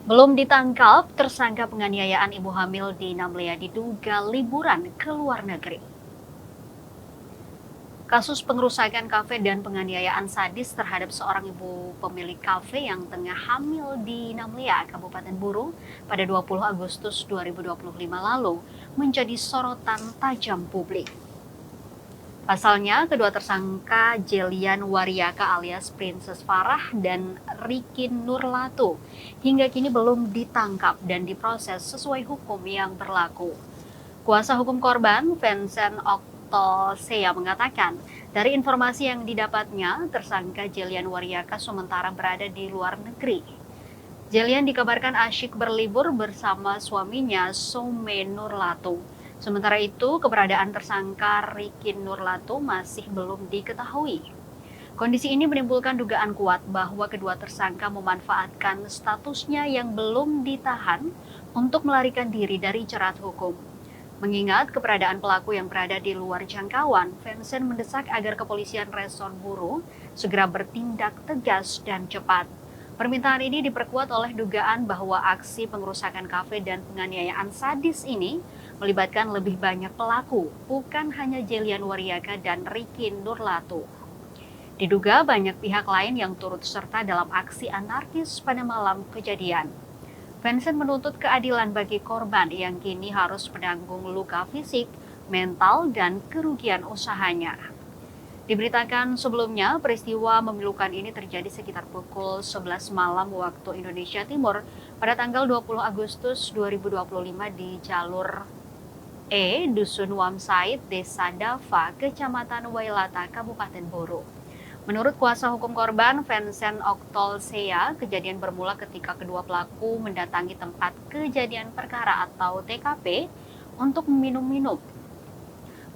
Belum ditangkap, tersangka penganiayaan ibu hamil di Namlia diduga liburan ke luar negeri. Kasus pengerusakan kafe dan penganiayaan sadis terhadap seorang ibu pemilik kafe yang tengah hamil di Namlia, Kabupaten Buru, pada 20 Agustus 2025 lalu menjadi sorotan tajam publik. Pasalnya, kedua tersangka Jelian Wariaka alias Princess Farah dan Rikin Nurlatu hingga kini belum ditangkap dan diproses sesuai hukum yang berlaku. Kuasa hukum korban, Vincent Octosea, mengatakan, dari informasi yang didapatnya, tersangka Jelian Wariaka sementara berada di luar negeri. Jelian dikabarkan asyik berlibur bersama suaminya Soume Nurlatu. Sementara itu, keberadaan tersangka Rikin Nurlatu masih belum diketahui. Kondisi ini menimbulkan dugaan kuat bahwa kedua tersangka memanfaatkan statusnya yang belum ditahan untuk melarikan diri dari jerat hukum. Mengingat keberadaan pelaku yang berada di luar jangkauan, Vincent mendesak agar kepolisian Resor Buru segera bertindak tegas dan cepat. Permintaan ini diperkuat oleh dugaan bahwa aksi pengerusakan kafe dan penganiayaan sadis ini melibatkan lebih banyak pelaku, bukan hanya Jelian Wariaka dan Rikin Nurlatu. Diduga banyak pihak lain yang turut serta dalam aksi anarkis pada malam kejadian. Vincent menuntut keadilan bagi korban yang kini harus menanggung luka fisik, mental, dan kerugian usahanya. Diberitakan sebelumnya, peristiwa memilukan ini terjadi sekitar pukul 11 malam waktu Indonesia Timur pada tanggal 20 Agustus 2025 di jalur Dusun Wamsaid, Desa Dava, Kecamatan Wailata, Kabupaten Buru. Menurut kuasa hukum korban, Vincent Octosea, kejadian bermula ketika kedua pelaku mendatangi tempat kejadian perkara atau TKP untuk minum-minum.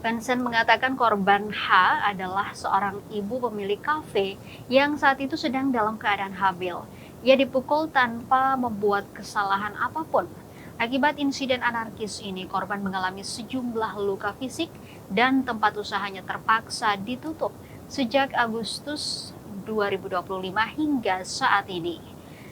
Vincent mengatakan korban H adalah seorang ibu pemilik kafe yang saat itu sedang dalam keadaan hamil. Ia dipukul tanpa membuat kesalahan apapun. Akibat insiden anarkis ini, korban mengalami sejumlah luka fisik dan tempat usahanya terpaksa ditutup sejak Agustus 2025 hingga saat ini.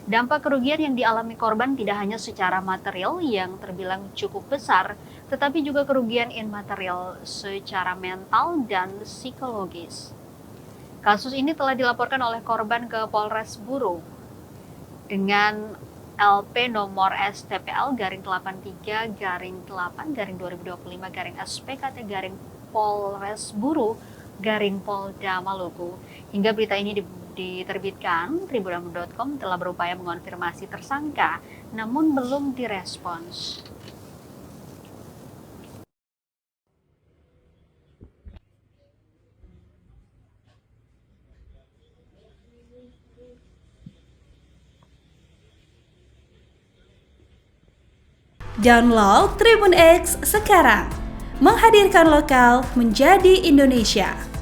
Dampak kerugian yang dialami korban tidak hanya secara material yang terbilang cukup besar, tetapi juga kerugian imaterial secara mental dan psikologis. Kasus ini telah dilaporkan oleh korban ke Polres Buru dengan LP nomor STPL garing 83 garing 8 garing 2025 garing SPKT garing Polres Buru garing Polda Maluku. Hingga berita ini diterbitkan, tribunnews.com telah berupaya mengonfirmasi tersangka, namun belum direspons. Download Tribun X sekarang, menghadirkan lokal menjadi Indonesia.